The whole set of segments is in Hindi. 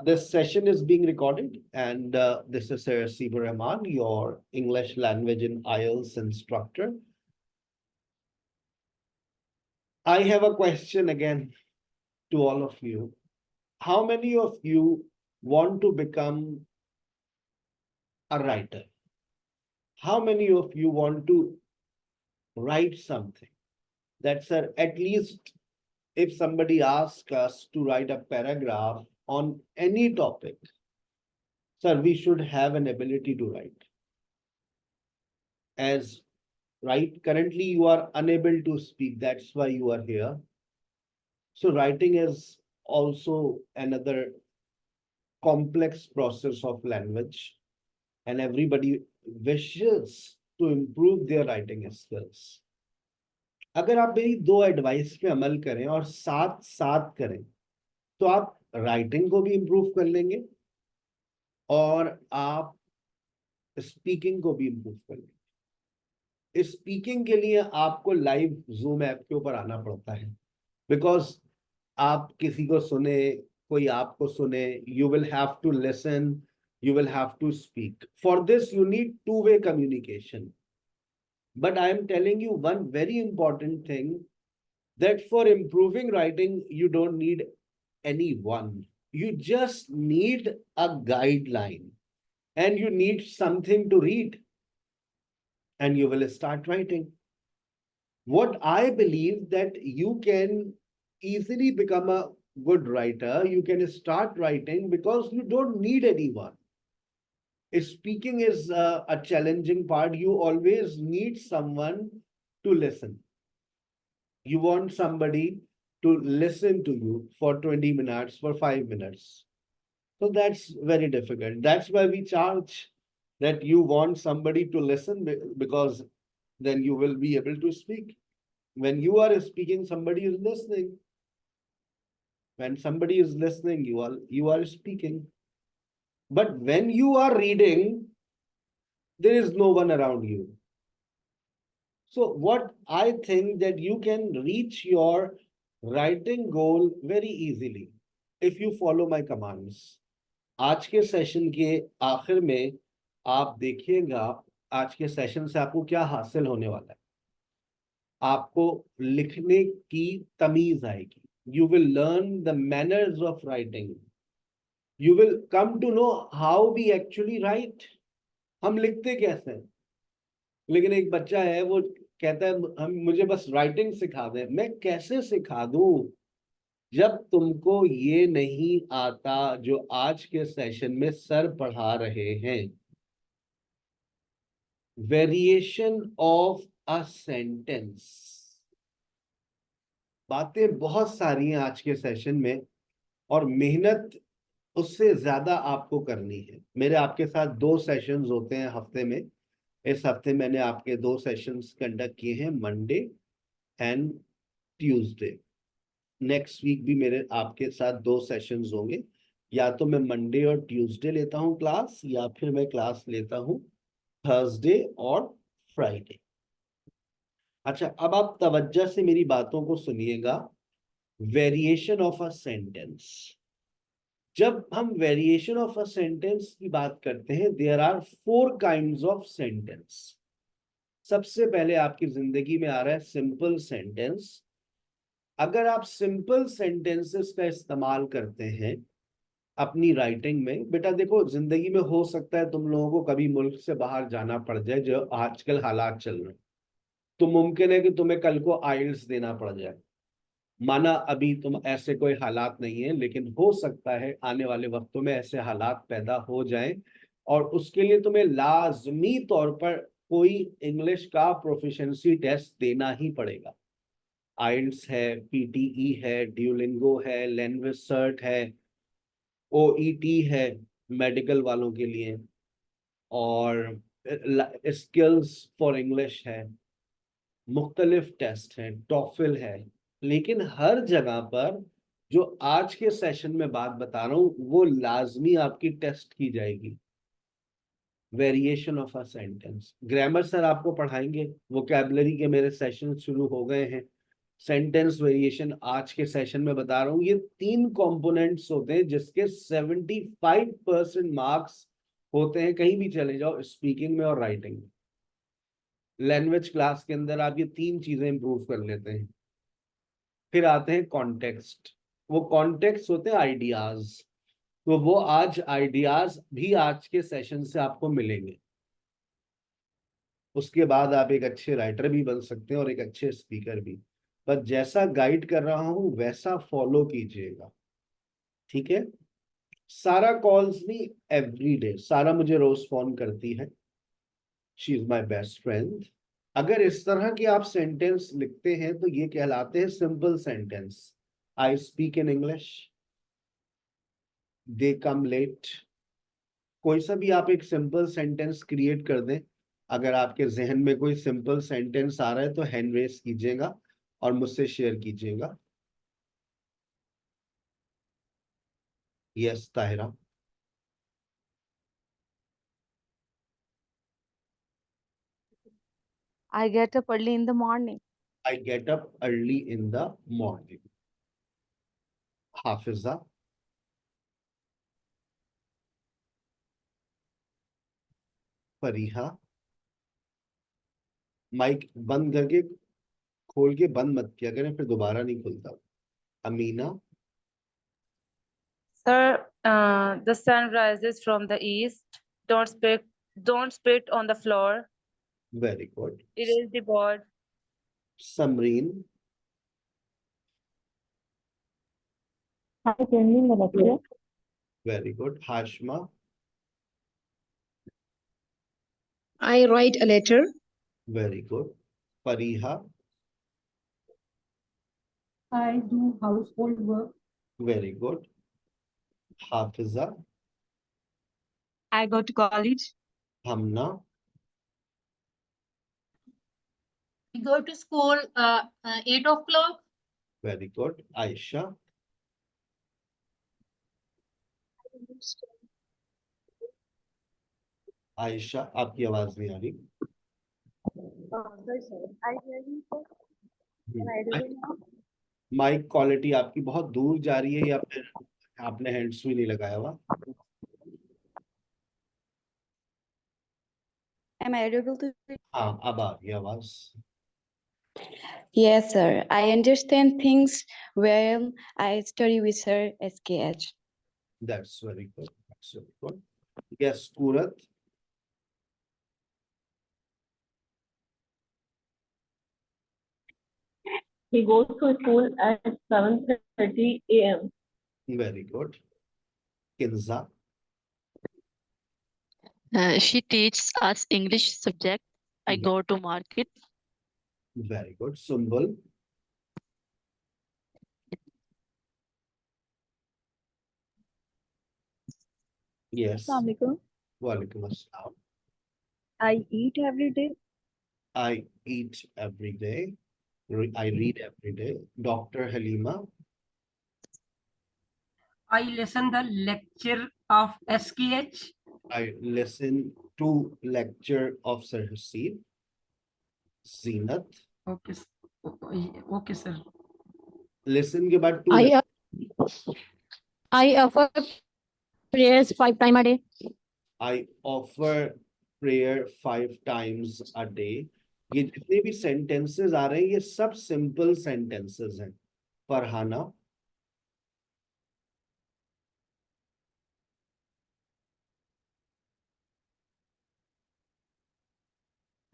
This session is being recorded, and this is Sir Sibu Rahman, your English language in IELTS instructor. I have a question again to all of you. How many of you want to become a writer? How many of you want to write something? That's at least if somebody asks us to write a paragraph on any topic, sir, we should have an ability to write. As right, currently you are unable to speak, that's why you are here. So writing is also another complex process of language, and everybody wishes to improve their writing skills. अगर आप मेरी दो एडवाइस पे अमल करें और साथ साथ करें तो आप राइटिंग को भी इम्प्रूव कर लेंगे और आप स्पीकिंग को भी इम्प्रूव कर लेंगे। स्पीकिंग के लिए आपको लाइव जूम ऐप के ऊपर आना पड़ता है, बिकॉज आप किसी को सुने, कोई आपको सुने, you will have to listen, you will have to speak. For this you need two-way communication. But I am telling you one very important thing, that for improving writing you don't need anyone. You just need a guideline and you need something to read, and you will start writing. What I believe that you can easily become a good writer, you can start writing because you don't need anyone. Speaking is a challenging part. You always need someone to listen. You want somebody to listen to you for 20 minutes, for 5 minutes. So that's very difficult. That's why we charge, that you want somebody to listen, because then you will be able to speak. When you are speaking, somebody is listening. When somebody is listening, you are speaking. But when you are reading, there is no one around you. So what I think that you can reach your writing goal very easily if you follow my commands. आज के सेशन के आखिर में आप देखिएगा आज के सेशन से आपको क्या हासिल होने वाला है। आपको लिखने की तमीज आएगी। You will learn the manners of writing. You will come to know how we actually write. हम लिखते कैसे हैं? लेकिन एक बच्चा है, वो कहता है हम मुझे बस राइटिंग सिखा दें। मैं कैसे सिखा दूं जब तुमको ये नहीं आता जो आज के सेशन में सर पढ़ा रहे हैं। वेरिएशन ऑफ अ सेंटेंस, बातें बहुत सारी हैं आज के सेशन में और मेहनत उससे ज्यादा आपको करनी है। मेरे आपके साथ 2 सेशंस होते हैं हफ्ते में। इस हफ्ते मैंने आपके 2 सेशंस कंडक्ट किए हैं, Monday and Tuesday. Next week भी मेरे आपके साथ 2 सेशंस होंगे। या तो मैं मंडे और ट्यूसडे लेता हूं क्लास, या फिर मैं क्लास लेता हूं थर्सडे और फ्राइडे। अच्छा, अब आप तवज्जो से मेरी बातों को सुनिएगा। वेरिएशन ऑफ अ सेंटेंस, जब हम वेरिएशन ऑफ अ सेंटेंस की बात करते हैं, there are 4 kinds of sentence. सबसे पहले आपकी जिंदगी में आ रहा है सिंपल सेंटेंस। अगर आप सिंपल सेंटेंसेस का इस्तेमाल करते हैं अपनी राइटिंग में, बेटा देखो जिंदगी में हो सकता है तुम लोगों को कभी मुल्क से बाहर जाना पड़ जाए, जो आजकल हालात चल रहे हैं, तो मुमकिन है कि तुम्हें कल को आइल्स देना पड़ जाए। माना अभी तुम ऐसे कोई हालात नहीं है, लेकिन हो सकता है आने वाले वक्तों में ऐसे हालात पैदा हो जाएं और उसके लिए तुम्हें लाजमी तौर पर कोई इंग्लिश का प्रोफिशिएंसी टेस्ट देना ही पड़ेगा। आइल्स है, पीटीई है, ड्यूलिंगो है, लैंग्वेज सर्ट है, ओईटी है मेडिकल वालों के लिए, और स्किल्स फॉर इंग्लिश है, मुख्तलिफ टेस्ट हैं, टॉफिल है। लेकिन हर जगह पर जो आज के सेशन में बात बता रहा हूं वो लाजमी आपकी टेस्ट की जाएगी। Variation of a sentence, grammar sir आपको पढ़ाएंगे, वोकैबुलरी के मेरे सेशन शुरू हो गए हैं। सेंटेंस वेरिएशन आज के सेशन में बता रहा हूं, ये 3 कंपोनेंट्स होते हैं जिसके 75% मार्क्स होते हैं, कहीं भी चले जाओ, स्पीकिंग में और राइटिंग में। लैंग्वेज क्लास के अंदर आप ये 3 चीजें इंप्रूव कर लेते हैं। फिर आते हैं कॉन्टेक्स्ट। वो कॉन्टेक्स्ट होते हैं आइडियाज, तो वो आज आइडियाज भी आज के सेशन से आपको मिलेंगे। उसके बाद आप एक अच्छे राइटर भी बन सकते हैं और एक अच्छे स्पीकर भी। बस जैसा गाइड कर रहा हूं वैसा फॉलो कीजिएगा, ठीक है। सारा कॉल्स मी एवरी डे। सारा मुझे रोज फोन करती है, she is my best friend. अगर इस तरह के आप सेंटेंस लिखते हैं तो ये कहलाते हैं simple sentence. I speak in English, they come late. कोई सा भी आप एक सिंपल सेंटेंस क्रिएट कर दें। अगर आपके जहन में कोई सिंपल सेंटेंस आ रहा है तो हैंड रेस कीजिएगा और मुझसे शेयर कीजिएगा। Yes Tahira. I get up early in the morning. I get up early in the morning. Hafiza. Fariha. Mic बंद करके खोल के बंद मत किया करें, फिर दोबारा नहीं खुलता। Amina. Sir, the sun rises from the east. Don't spit on the floor. Very good. It is the board. Samreen. Attending the lecture. Very good. Hashma. I write a letter. Very good. Fariha. I do household work. Very good. Hafiza. I go to college. Hamna. We go to school 8 o'clock. Very good. Ayesha. Ayesha आपकी आवाज नहीं आ रही। माइक क्वालिटी आपकी बहुत दूर जा रही है या फिर आपने हैंड्स फ्री नहीं लगाया हुआ? Am I audible to you? हाँ अब आ रही है आवाज। Yes, sir. I understand things well. I study with Sir SKH. That's very good, that's very good. Yes Surat. He goes to school at 7:30 a.m. Very good. Kinza. She teaches us English subject. I go to market. Very good. Sumbul. Yes. Assalamualaikum. वालेकुम अस्सलाम। I eat every day. I eat every day. I read every day. Dr. Halima. I listen the lecture of SKH. I listen to lecture of Sir Hasib. Zinat. Okay, okay, sir. Listen के बाद to I offer prayers 5 times a day. I offer prayer 5 times a day. ये जितने भी sentences आ रहे हैं ये सब simple sentences हैं। Farhana.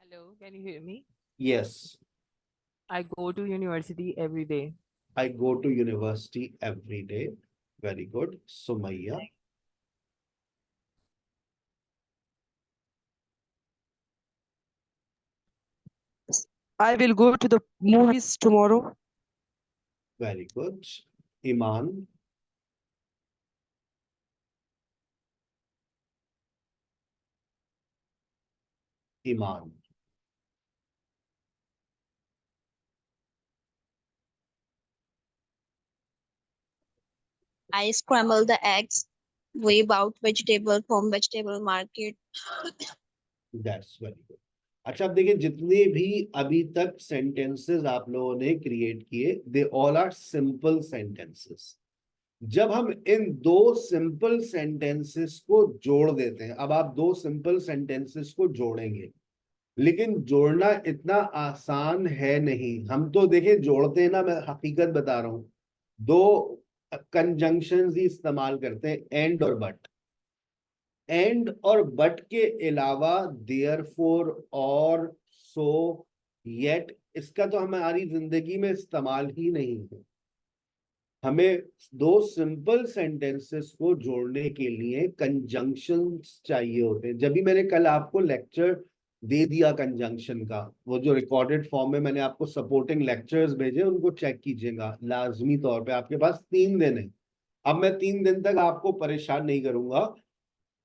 Hello, can you hear me? Yes. I go to university every day. I go to university every day. Very good. Sumaya. I will go to the movies tomorrow. Very good. Iman. Iman. I scramble the eggs, weigh out vegetable from vegetable market. That's very good. अच्छा, अब देखिए जितने भी अभी तक सेंटेंसेस आप लोगों ने क्रिएट किए, they all are simple sentences. जब हम इन दो सिंपल सेंटेंसेस को जोड़ देते हैं, अब आप दो सिंपल सेंटेंसेस को जोड़ेंगे, लेकिन जोड़ना इतना आसान है नहीं। हम तो देखिए जोड़ते हैं ना, मैं हकीकत बता रहा हूं, दो कंजंक्शंस ही इस्तेमाल करते हैं, एंड और बट। एंड और बट के अलावा देयरफॉर, और, सो, येट, इसका तो हमारी जिंदगी में इस्तेमाल ही नहीं है। हमें दो सिंपल सेंटेंसेस को जोड़ने के लिए कंजंक्शंस चाहिए होते हैं। जब भी मैंने कल आपको लेक्चर दे दिया कंजंक्शन का, वो जो रिकॉर्डेड फॉर्म में मैंने आपको सपोर्टिंग लेक्चर्स भेजे, उनको चेक कीजिएगा लाजमी तौर पे। आपके पास 3 दिन है। अब मैं 3 दिन तक आपको परेशान नहीं करूंगा।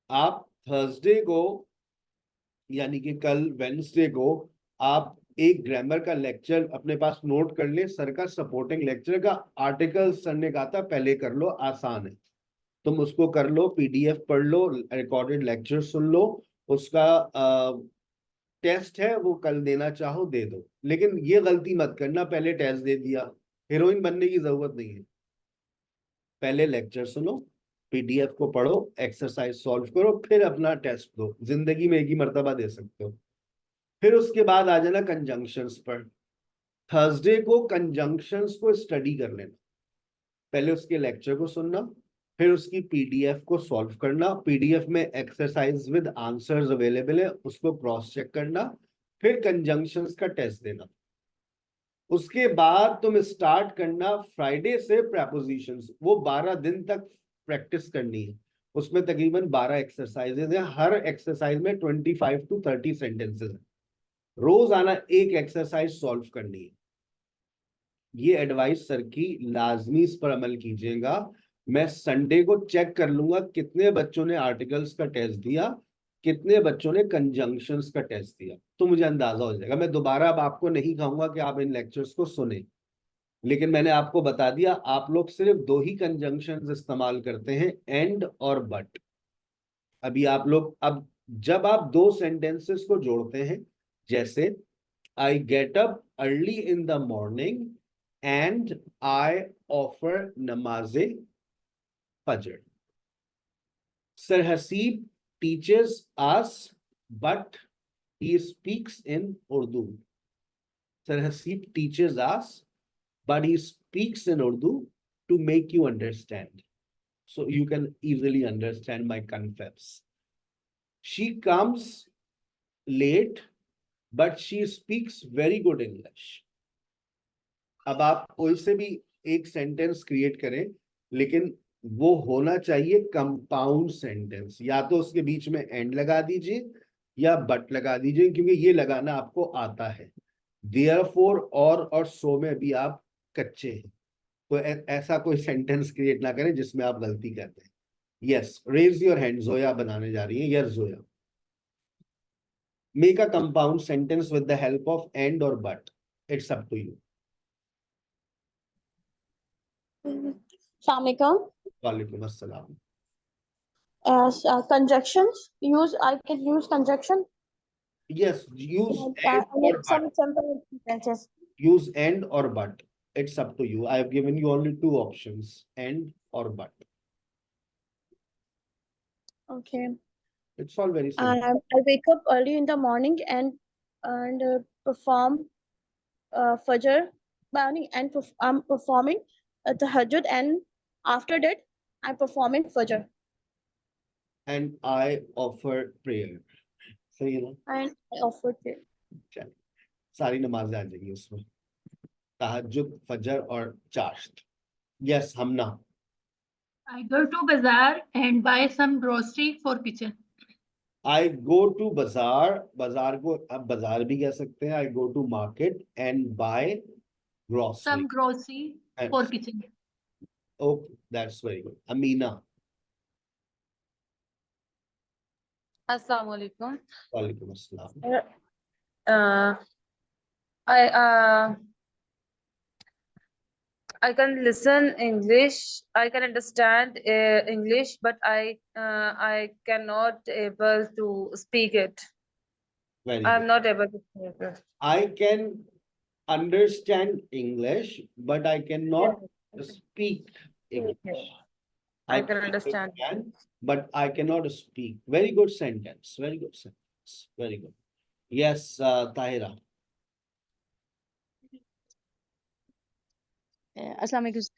आप थर्सडे को, यानी कि कल वेडनेसडे को, आप एक ग्रामर का लेक्चर अपने पास नोट कर ले। सर का सपोर्टिंग लेक्चर का आर्टिकल सर ने कहा था पहले कर लो, आसान है, तुम उसको कर लो, पीडीएफ पढ़ लो, रिकॉर्डेड लेक्चर सुन लो। उसका टेस्ट है वो कल देना चाहो दे दो, लेकिन ये गलती मत करना पहले टेस्ट दे दिया। हीरोइन बनने की जरूरत नहीं है। पहले लेक्चर सुनो, पीडीएफ को पढ़ो, एक्सरसाइज सॉल्व करो, फिर अपना टेस्ट दो। जिंदगी में एक ही मर्तबा दे सकते हो। फिर उसके बाद आ जाना कंजंक्शंस पर। थर्सडे को कंजंक्शंस को स्टडी कर लेना। पहले उसके लेक्चर को सुनना, फिर उसकी पीडीएफ को सॉल्व करना। पीडीएफ में एक्सरसाइज विद आंसर्स अवेलेबल है, उसको क्रॉस चेक करना, फिर कंजंक्शंस का टेस्ट देना। उसके बाद तुम स्टार्ट करना फ्राइडे से प्रेपोजिशंस। वो 12 दिन तक प्रैक्टिस करनी है। उसमें तकरीबन 12 एक्सरसाइजेज हैं। हर एक्सरसाइज में 25 to 30 सेंटेंसेस हैं। रोज आना एक एक्सरसाइज सॉल्व करनी है। ये एडवाइस सर की, लाजमी इस पर अमल कीजिएगा। मैं संडे को चेक कर लूंगा कितने बच्चों ने आर्टिकल्स का टेस्ट दिया, कितने बच्चों ने कंजंक्शंस का टेस्ट दिया, तो मुझे अंदाजा हो जाएगा। मैं दोबारा अब आपको नहीं कहूंगा कि आप इन लेक्चर्स को सुने, लेकिन मैंने आपको बता दिया आप लोग सिर्फ दो ही कंजंक्शंस इस्तेमाल करते हैं, एंड और बट। अभी आप लोग, अब जब आप दो सेंटेंसेस को जोड़ते हैं, जैसे आई get up early in the morning and I offer namaze fajr. Sir Haseeb teaches us, but he speaks in Urdu. Sir Haseeb teaches us, but he speaks in Urdu to make you understand, so you can easily understand my concepts. She comes late, but she speaks very good English. अब आप कोई से भी एक सेंटेंस क्रिएट करें, लेकिन वो होना चाहिए कंपाउंड सेंटेंस। या तो उसके बीच में एंड लगा दीजिए या बट लगा दीजिए, क्योंकि ये लगाना आपको आता है। देयरफॉर, और सो में भी आप कच्चे हैं, तो ऐसा कोई सेंटेंस क्रिएट ना करें जिसमें आप गलती करते हैं। Yes, raise your hand. Zoya बनाने जा रही है। Yes Zoya, make a compound sentence with the help of and और but. It's up to you. Assalamualaikum. वालेकुम अस्सलाम। As conjunctions use, I can use conjunction. Yes, use I and or need but. some example sentences. Use and or but. It's up to you. I have given you only two options, and or but. Okay. It's all very simple. I wake up early in the morning and perform Fajr morning and I'm performing Tahajjud, and after that I'm performing Fajr And I offer prayer. सही है ना? and I offer prayer. चलिए, सारी नमाजें आ जाएंगी उसमें, तहज्जुद, फजर और चाश्त। Yes Hamna. I go to bazaar and buy some grocery for kitchen. I go to बाजार, बाजार को अब बाजार भी कह सकते हैं। I go to market and buy grocery. Some grocery for kitchen. Okay, that's very good. Amina. Assalamu alaikum. Walaikum assalam. I I can listen English. I can understand English, but I cannot able to speak it. Very I'm good. not able to hear this. I can understand English, but I cannot speak English. I can understand. But I cannot speak. Very good sentence. Very good sentence. Very good. Yes, Tahira. Assalamu alaikum.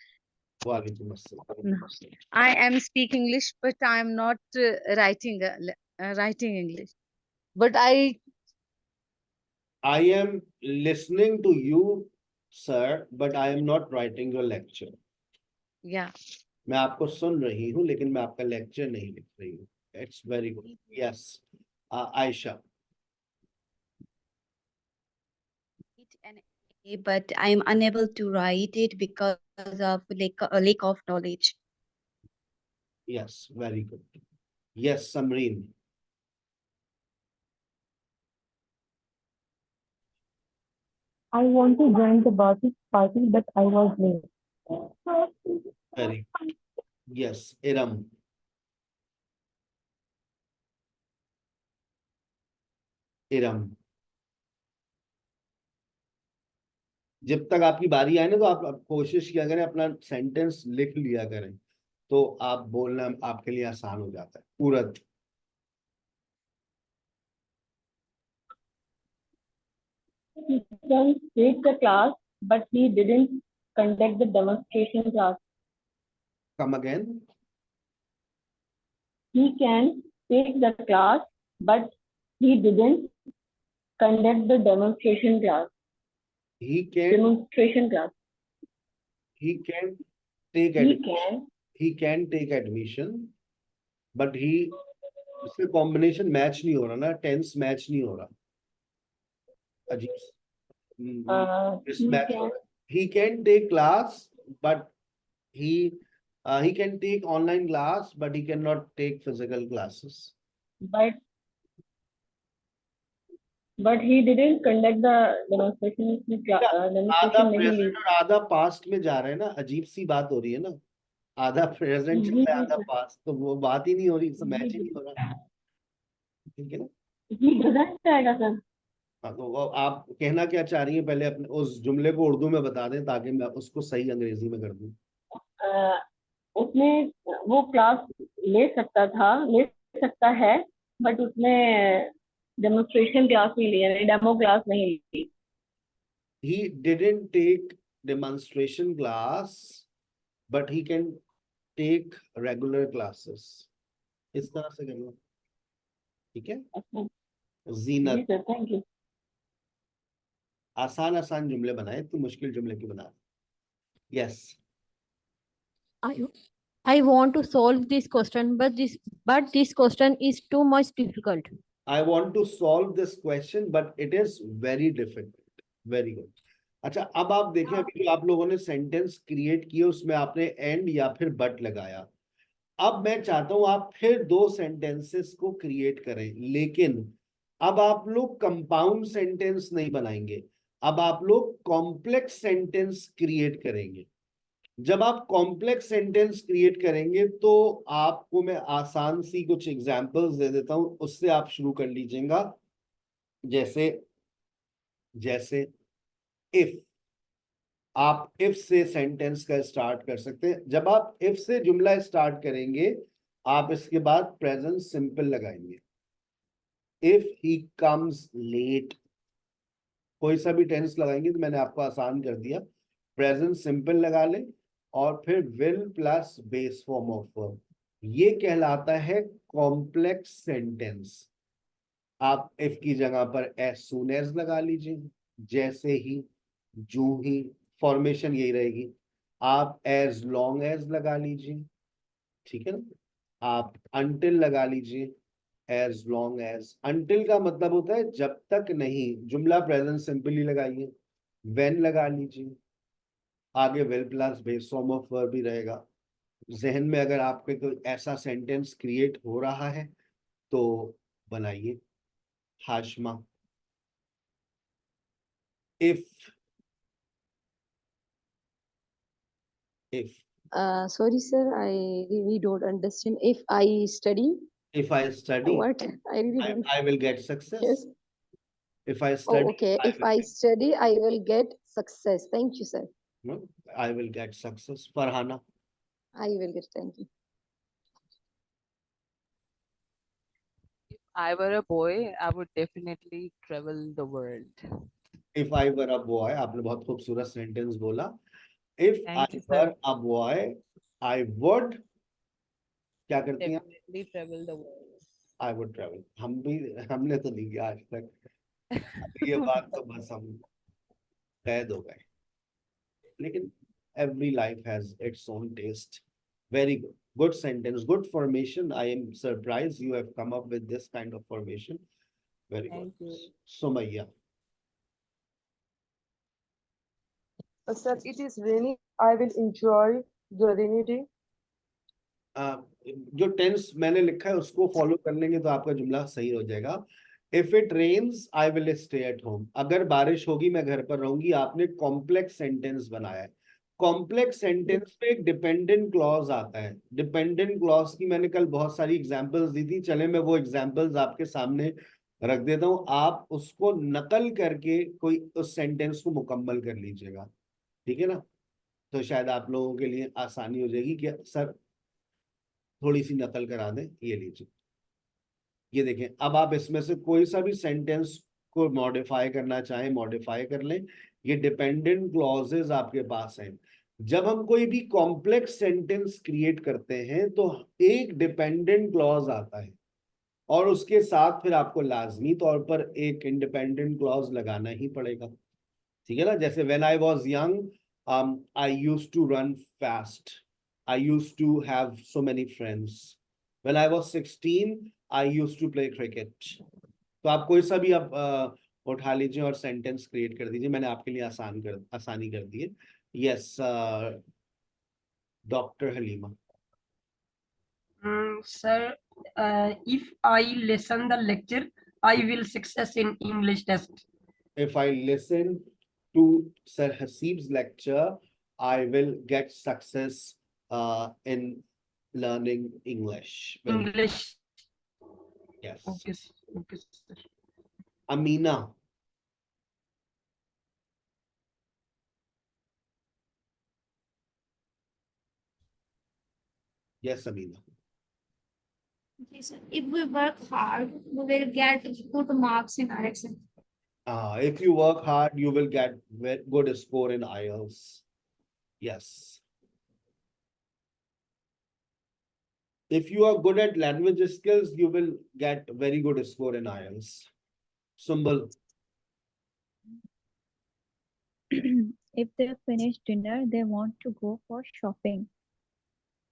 Walaikum assalam. I am speak English, but I am not writing English. But I am listening to you, sir, but I am not writing your lecture. yeah. मैं आपको सुन रही हूँ, लेकिन मैं आपका लेक्चर नहीं लिख रही हूँ. It's very good. Yes. Aisha. But I am unable to write it because of lack of knowledge. Yes, very good. Yes, Samreen. I want to join the party, but I was late. Very good. Yes, Iram. Iram. जब तक आपकी बारी आए ना, तो आप कोशिश किया करें, अपना सेंटेंस लिख लिया करें, तो आप बोलना आपके लिए आसान हो जाता है. पूरत. He can take the class, but he didn't conduct the demonstration class. Come again. He can take the class, but he didn't conduct the demonstration class. He can. Demonstration class. He can take He admission. can. He can take admission, but he. इसमें कॉम्बिनेशन मैच नहीं हो रहा ना, टेंस मैच नहीं हो रहा. अजीब. Mismatch हो रहा है. He can take class, but he can take online class, but he cannot take physical classes. But he didn't conduct the demonstration. आधा Demonstration नहीं ली. प्रेजेंट और आधा पास्ट में जा रहे हैं ना, अजीब सी बात हो रही है ना. आधा प्रेजेंट चल रहा है, आधा पास्ट, तो वो बात ही नहीं हो रही, मैच ही नहीं हो रहा. ठीक है ना. He doesn't आएगा सर. हाँ, तो आप कहना क्या चाह रही हैं, पहले अपने उस जुमले को उर्दू में बता दें, ताकि मैं उसको सही अंग्रेजी में कर दूं. उसने वो क्लास ले सकता है, बट उसने डेमोन्स्ट्रेशन क्लास नहीं ली, यानी डेमो क्लास नहीं ली. He didn't take demonstration class, but he can take regular classes. इस तरह से करना. ठीक है. जीनत. Thank you. आसान आसान जुमले बनाए, तो मुश्किल जुमले क्यों बना. Yes. I want to solve this question, but this question is too much difficult. I want to solve this question, but it is very difficult. Very good. अच्छा, अब आप देखें, अभी जो आप लोगों ने सेंटेंस क्रिएट किए, उसमें आपने एंड या फिर बट लगाया. अब मैं चाहता हूं आप फिर दो सेंटेंसेस को क्रिएट करें, लेकिन अब आप लोग कंपाउंड सेंटेंस नहीं बनाएंगे. अब आप लोग कॉम्प्लेक्स सेंटेंस क्रिएट करेंगे. जब आप कॉम्प्लेक्स सेंटेंस क्रिएट करेंगे, तो आपको मैं आसान सी कुछ एग्जांपल्स दे देता हूं, उससे आप शुरू कर लीजिएगा. जैसे इफ. आप इफ से सेंटेंस का स्टार्ट कर सकते हैं. जब आप इफ से जुमला स्टार्ट करेंगे, आप इसके बाद प्रेजेंट सिंपल लगाएंगे. इफ ही कम्स लेट, कोई सा भी टेंस लगाएंगे, तो मैंने आपको आसान कर दिया. प्रेजेंट सिंपल लगा लें, और फिर will plus base form of verb. ये कहलाता है कॉम्प्लेक्स सेंटेंस. आप इफ की जगह पर एज सून एज लगा लीजिए, जैसे ही, जो ही, फॉर्मेशन यही रहेगी. आप एज लॉन्ग एज लगा लीजिए. ठीक है ना. आप अनटिल लगा लीजिए, एज लॉन्ग एज. अनटिल का मतलब होता है जब तक नहीं. जुमला प्रेजेंट सिंपल ही लगाइए. व्हेन लगा लीजिए, आगे will plus base form of verb भी रहेगा. जहन में अगर आपके कोई ऐसा सेंटेंस क्रिएट हो रहा है, तो बनाइए. हाशमा. if Sorry, sir, I really don't understand. If I study, I study, what? I really don't. I will get success. Yes. If I Oh, study, okay. I If will I get, study, I will get success. Thank you, sir. no, I will get success. Farhana, I will get. Thank you. If I were a boy, I would definitely travel the world. if I were a boy, आपने बहुत खूबसूरत सेंटेंस बोला. If I Thank you, were sir. a boy, I would, क्या करती हैं? Definitely travel the world. I would travel. हमने तो नहीं किया आज तक. ये बात तो बस हम कैद हो गए. लेकिन every life has its own taste. Very good. Good sentence, good formation. I am surprised you have come up with this kind of formation. Very good. Thank you. Sumaya. Sir, it is raining. I will enjoy the rainy day. जो टेंस मैंने लिखा है उसको फॉलो कर लेंगे तो आपका जुमला सही हो जाएगा. If it rains I will stay at home. अगर बारिश होगी मैं घर पर रहूंगी. आपने कॉम्प्लेक्स सेंटेंस बनाया है. कॉम्प्लेक्स सेंटेंस में एक डिपेंडेंट क्लॉज आता है. डिपेंडेंट क्लॉज की मैंने कल बहुत सारी एग्जांपल्स दी थी. चले मैं वो एग्जांपल्स आपके सामने रख देता हूं. आप उसको नकल करके कोई उस सेंटेंस को मुकम्मल कर लीजिएगा. ठीक है ना. तो शायद आप लोगों के लिए आसानी हो जाएगी कि सर थोड़ी सी नकल करा दें. ये लीजिए. ये देखें. अब आप इसमें से कोई सा भी सेंटेंस को मॉडिफाई करना चाहें मॉडिफाई कर लें. ये डिपेंडेंट क्लॉजेस आपके पास हैं. जब हम कोई भी कॉम्प्लेक्स सेंटेंस क्रिएट करते हैं तो एक डिपेंडेंट क्लॉज आता है और उसके साथ फिर आपको लाजमी तौर पर एक इंडिपेंडेंट क्लॉज लगाना ही पड़ेगा. ठीक है ना. जैसे when I was young I used to run fast. I used to have so many friends. When I was 16, I used to play cricket. तो आप कोई सा भी आप उठा लीजिए और सेंटेंस क्रिएट कर दीजिए. मैंने आपके लिए आसानी कर दी है. Yes, doctor Halima. Sir, if I listen the lecture, I will success in English test. If I listen to Sir Hasib's lecture, I will get success in learning English. Very good. English. Yes. Okay, sir. Okay, sir. Amina. Yes, Amina. If we work hard, we will get good marks in our exam. If you work hard, you will get good score in IELTS. Yes. If you are good at language skills, you will get very good score in IELTS. Sumbal. If they finish dinner, they want to go for shopping.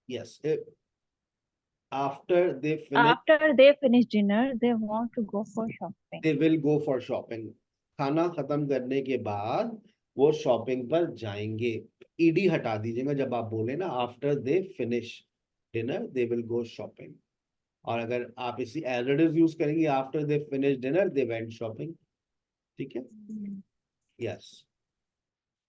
Yes. After they finish dinner, they want to go for shopping. they will go for shopping. खाना खत्म करने के बाद वो शॉपिंग पर जाएंगे. ईडी हटा दीजिएगा जब आप बोले ना after they finish dinner they will go shopping. और अगर आप इसी एज इट इज यूज करेंगे after they finish dinner they went shopping. ठीक है. यस.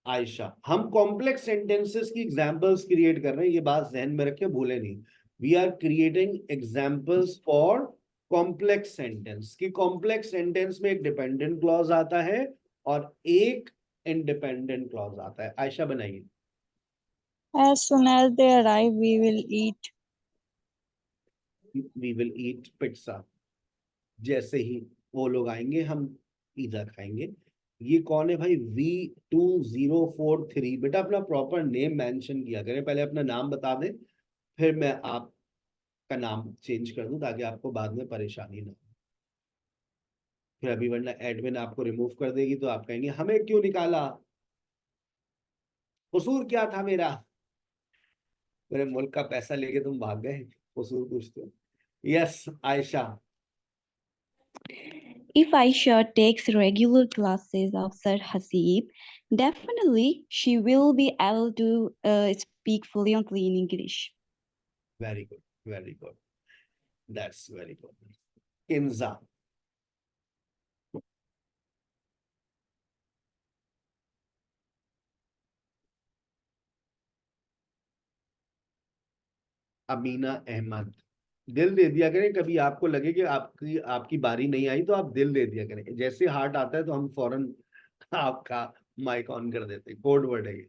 आयशा. हम कॉम्प्लेक्स सेंटेंसेस की एग्जांपल्स क्रिएट कर रहे हैं. ये बात जहन में रखे, भूले नहीं. We are creating examples for complex sentence. कि कॉम्प्लेक्स सेंटेंस में एक डिपेंडेंट क्लॉज आता है और एक इंडिपेंडेंट क्लॉज आता है. आयशा बनाइए. As soon as they arrive, we will eat. We will eat pizza. जैसे ही वो लोग आएंगे हम पिज्जा खाएंगे. ये कौन है भाई? V2043. बेटा अपना प्रॉपर नेम मेंशन किया करें. पहले अपना नाम बता दें फिर मैं आपका नाम चेंज कर दूं ताकि आपको बाद में परेशानी ना हो. फिर अभी वरना एडमिन आपको रिमूव कर देगी तो आप कहेंगे हमें क्यों निकाला, कसूर क्या था मेरा. मेरे मुल्क का पैसा लेके तुम भाग गए, कसूर पूछते हो. Yes Ayesha. If Aisha takes regular classes of Sir Hasib, definitely she will be able to speak fluently in English. Very good, very good. That's very good. Kinza. Amina Ahmad. दिल दे दिया करें, कभी आपको लगे कि आपकी आपकी बारी नहीं आई तो आप दिल दे दिया करें, जैसे हार्ट आता है तो हम फौरन आपका माइक ऑन कर देते हैं, कोड वर्ड है ये।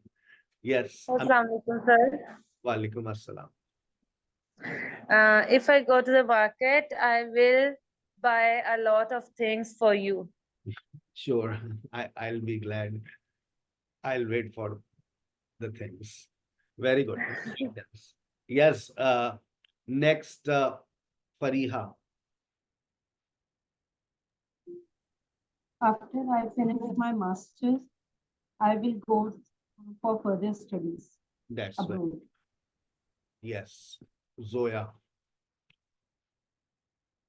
Yes, Assalamu alaikum, sir. वालेकुम अस्सलाम। If I go to the market, I will buy a lot of things for you. Sure, I'll be glad. I'll wait for the things. Very good. Yes, next, Fariha. After I finish my master's, I will go for further studies That's right. abroad. Yes, Zoya.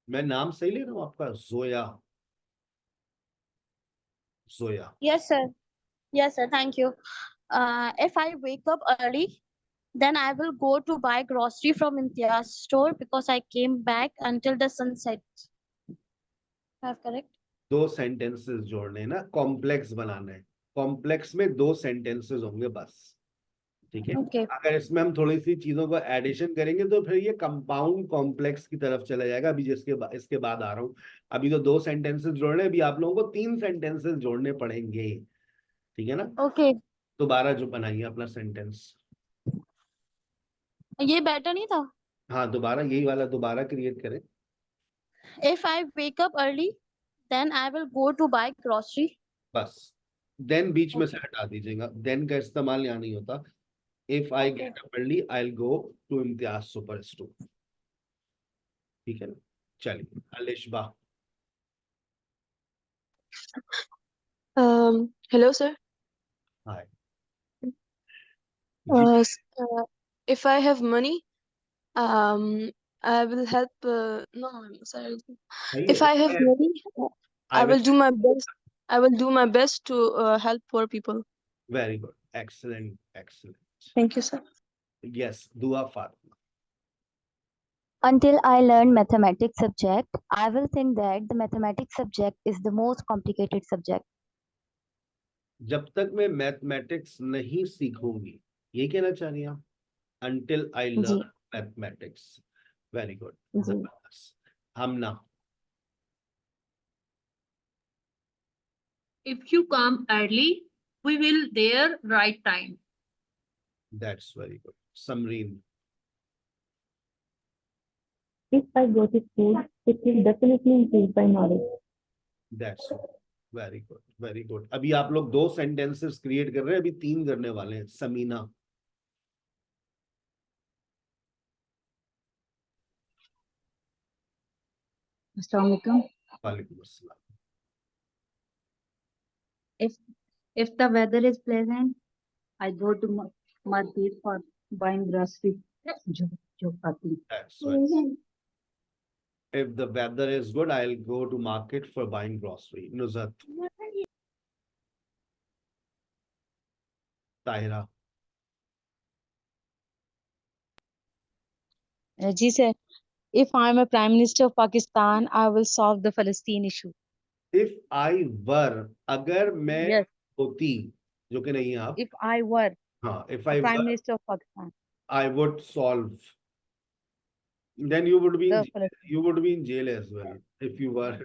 मैं नाम सही ले रहा हूँ आपका? Zoya. Zoya. Yes, sir. Yes, sir. Thank you. If I wake up early, then I will go to buy grocery from Imtiaz store because I came back until the sunset. Have correct? दो सेंटेंसेस जोड़ने हैं ना, कॉम्प्लेक्स बनाना है। कॉम्प्लेक्स में दो सेंटेंसेस होंगे बस, ठीक है? Okay. अगर इसमें हम थोड़ी सी चीजों को एडिशन करेंगे तो फिर ये कंपाउंड कॉम्प्लेक्स की तरफ चला जाएगा। अभी इसके बाद आ रहा हूँ। अभी तो दो सेंटेंसेस जोड़ने, अभी आप लोगों को 3 सेंटेंसेस जोड़ने पड़ेंगे, ठीक है ना? Okay. दोबारा जो बनाइए अपना सेंटेंस। ये बेटर नहीं था? हाँ, दोबारा यही वाला दोबारा क्रिएट करें। If I wake up early, then I will go to buy grocery. बस देन बीच में से हटा दीजिएगा, देन का इस्तेमाल यहाँ नहीं होता। If I get up early I will go to Imtiaz super store, ठीक है ना? चलिए Alishba. Hello, sir. Hi. If I have money, I will help. No, I'm sorry. If I have money, I will do my best. I will do my best to help poor people. Very good. Excellent. Excellent. Thank you, sir. Yes, Dua Fatima. Until I learn mathematics subject, I will think that the mathematics subject is the most complicated subject. जब तक मैं मैथमेटिक्स नहीं सीखूंगी, ये कहना चाह रही हैं आप? Until I learn mathematics. Very good. Hamna. If you come early, we will there right time. That's very good. Samreen. If I go to school, it will definitely increase my knowledge. That's very good. Very good. अभी आप लोग 2 sentences create कर रहे हैं, अभी 3 करने वाले हैं। समीना। Assalamu alaikum. वालेकुम अस्सलाम। If the weather is pleasant, I go to market for buying grocery. That's right. If the weather is good, I'll go to market for buying grocery. Nuzhat. Tahira. जी sir, if I'm a Prime Minister of Pakistan, I will solve the Palestine issue. If I were, अगर मैं Yes. होती, जो कि नहीं आप, If I were हाँ, if a I Prime were, Minister of Pakistan, I would solve. Then you would be in, the Palestine. you would be in jail as well. If you were,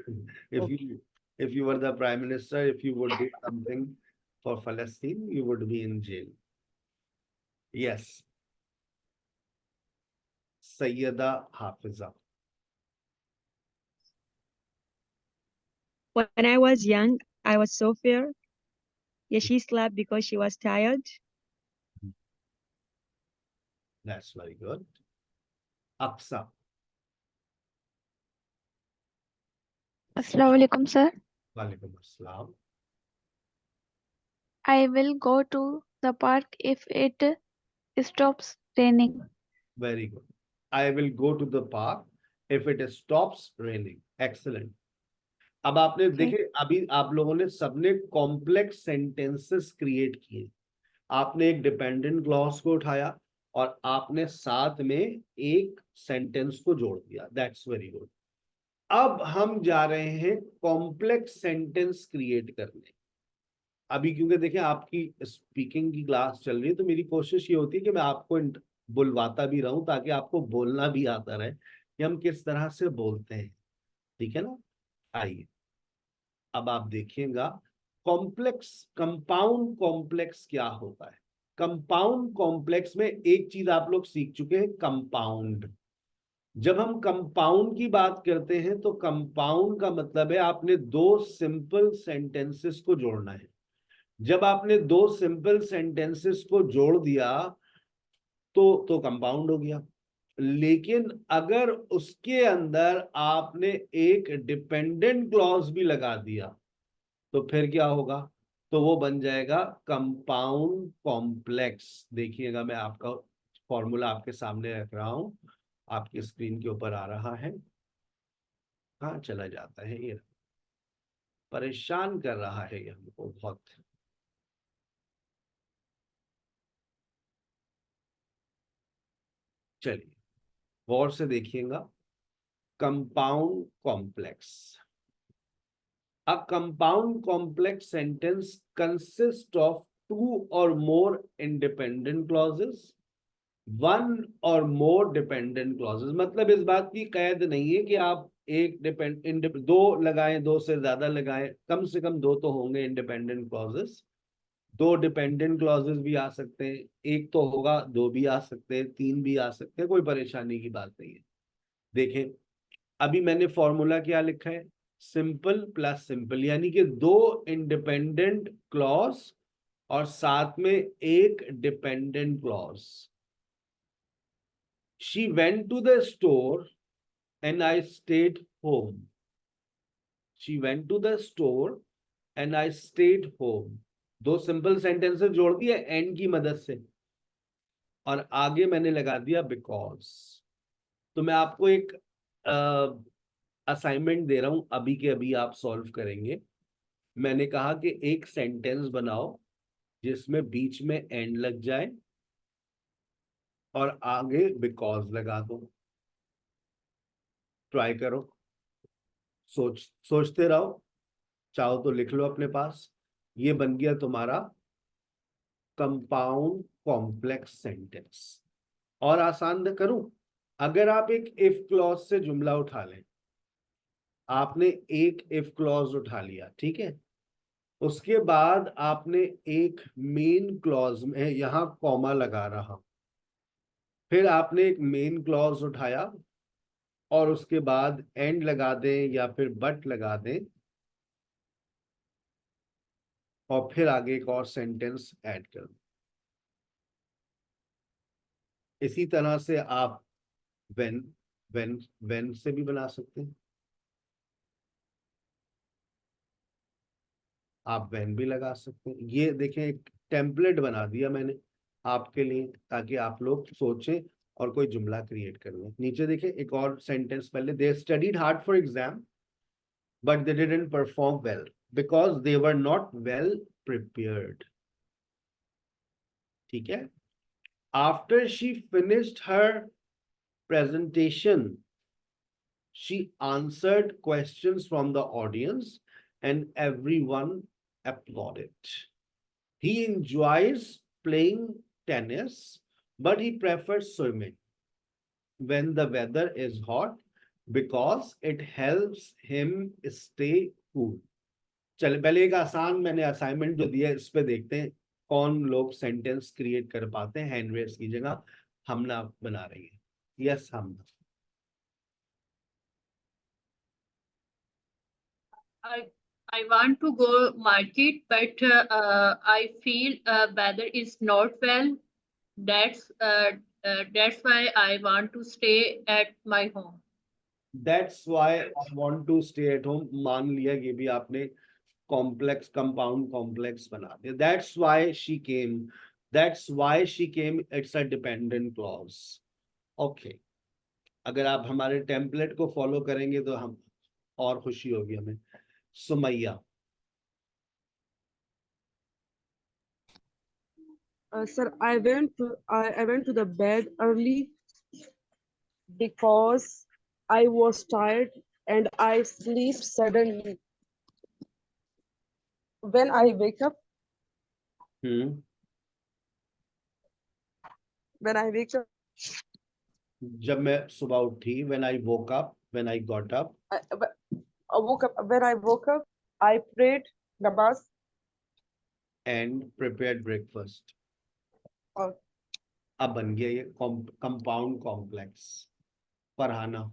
if you were the Prime Minister, if you would do something for Palestine, you would be in jail. Yes. Sayyida Hafiza. When I was young, I was so fair. Yeah, she slept because she was tired. That's very good. Aqsa. Assalamu alaikum, sir. Walaikum assalam. I will go to the park if it stops raining. Very good. I will go to the park if it stops raining. Excellent. अब आपने देखे, अभी आप लोगों ने सबने कॉम्प्लेक्स सेंटेंसेस क्रिएट किए। आपने एक डिपेंडेंट क्लॉज को उठाया और आपने साथ में एक सेंटेंस को जोड़ दिया। That's very good. अब हम जा रहे हैं कॉम्प्लेक्स सेंटेंस क्रिएट करने। अभी क्योंकि देखें आपकी स्पीकिंग की क्लास चल रही है, तो मेरी कोशिश ये होती है कि मैं आपको बुलवाता भी रहूं ताकि आपको बोलना भी आता रहे। ये हम किस तरह से बोलते हैं, ठीक है ना। आइए अब आप देखिएगा कॉम्प्लेक्स, कंपाउंड कॉम्प्लेक्स क्या होता है। कंपाउंड कॉम्प्लेक्स में एक चीज आप लोग सीख चुके हैं, कंपाउंड। जब हम कंपाउंड की बात करते हैं तो कंपाउंड का मतलब है आपने दो सिंपल सेंटेंसेस को जोड़ना है। जब आपने दो सिंपल सेंटेंसेस को जोड़ दिया तो कंपाउंड हो गया। लेकिन अगर उसके अंदर आपने एक डिपेंडेंट क्लॉज भी लगा दिया तो फिर क्या होगा, तो वो बन जाएगा कंपाउंड कॉम्प्लेक्स। देखिएगा मैं आपका फॉर्मूला आपके सामने रख रहा हूं, आपकी स्क्रीन के ऊपर आ रहा है। कहाँ चला जाता है ये, परेशान कर रहा है ये हमको बहुत। चलिए गौर से देखिएगा, compound complex. A compound complex sentence consists of two or more independent clauses, one or more dependent clauses। मतलब इस बात की कैद नहीं है कि आप एक दो लगाएं, दो से ज्यादा लगाएं, कम से कम दो तो होंगे इंडिपेंडेंट क्लॉजेस। दो डिपेंडेंट क्लॉजेस भी आ सकते हैं, एक तो होगा, दो भी आ सकते हैं, तीन भी आ सकते हैं, कोई परेशानी की बात नहीं है। देखें अभी मैंने फॉर्मूला क्या लिखा है, सिंपल प्लस सिंपल, यानी कि दो इंडिपेंडेंट क्लॉज और साथ में एक dependent clause. She went to the store and I stayed home. She went to the store and I stayed home. दो सिंपल सेंटेंसेस जोड़ दिए एंड की मदद से, और आगे मैंने लगा दिया बिकॉज। तो मैं आपको एक असाइनमेंट दे रहा हूं, अभी के अभी आप सॉल्व करेंगे। मैंने कहा कि एक सेंटेंस बनाओ जिसमें बीच में एंड लग जाए और आगे बिकॉज लगा दो। ट्राई करो, सोचते रहो, चाहो तो लिख लो अपने पास। ये बन गया तुम्हारा कंपाउंड कॉम्प्लेक्स सेंटेंस। और आसान करूं, अगर आप एक इफ क्लॉज से जुमला उठा लें, आपने एक इफ क्लॉज उठा लिया, ठीक है, उसके बाद आपने एक मेन क्लॉज में यहां कॉमा लगा रहा, फिर आपने एक मेन क्लॉज उठाया और उसके बाद एंड लगा दें या फिर बट लगा दें, और फिर आगे एक और सेंटेंस ऐड कर दें। इसी तरह से आप व्हेन व्हेन से भी बना सकते हैं, आप व्हेन भी लगा सकते हैं। ये देखें एक टेम्पलेट बना दिया मैंने आपके लिए ताकि आप लोग सोचें और कोई जुमला क्रिएट कर लें। नीचे देखें एक और सेंटेंस पहले, दे studied hard for exam but they didn't perform well because they were not well prepared. ठीक है, after she finished her presentation, she answered questions from the audience and everyone applauded. He enjoys playing tennis, but he prefers swimming when the weather is hot because it helps him stay cool. चलिए पहले एक आसान मैंने असाइनमेंट जो दिया है इस पे देखते हैं कौन लोग सेंटेंस क्रिएट कर पाते हैं। हैंड रेस कीजिएगा, हमना बना रही है। Yes Hamna. I want to go market, but I feel weather is not well. That's why I want to stay at my home. That's why I want to stay at home। मान लिया ये भी आपने कॉम्प्लेक्स कंपाउंड कॉम्प्लेक्स बना दिया। That's why she came, that's why she came, it's a dependent clause। Okay, अगर आप हमारे टेम्पलेट को फॉलो करेंगे तो हम और खुशी होगी हमें। Sumaiya. Sir, I went to the bed early because I was tired and I sleep suddenly. When I wake up, when I wake up, जब मैं सुबह उठी, when I woke up, when I got up, When I woke up, I prayed namaz. and prepared breakfast. और अब बन गया ये compound complex. Farhana.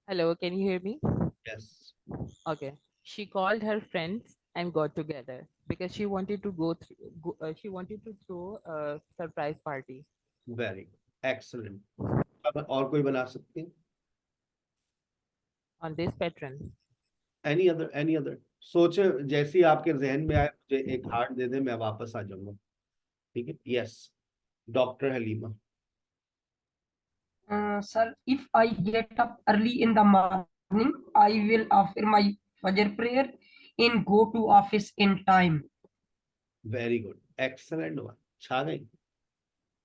Hello, can you hear me? Yes. Okay. She called her friends and got together because she wanted to she wanted to throw a surprise party. Very good. Excellent. अब और कोई बना सकते हैं? On this pattern. Any other? सोचे जैसी आपके जहन में आए, मुझे एक हार्ट दे दे, मैं वापस आ जाऊंगा. ठीक है? Yes. Dr. Halima. Sir, if I get up early in the morning, I will offer my Fajr prayer and go to office in time. Very good. Excellent one. छा गई.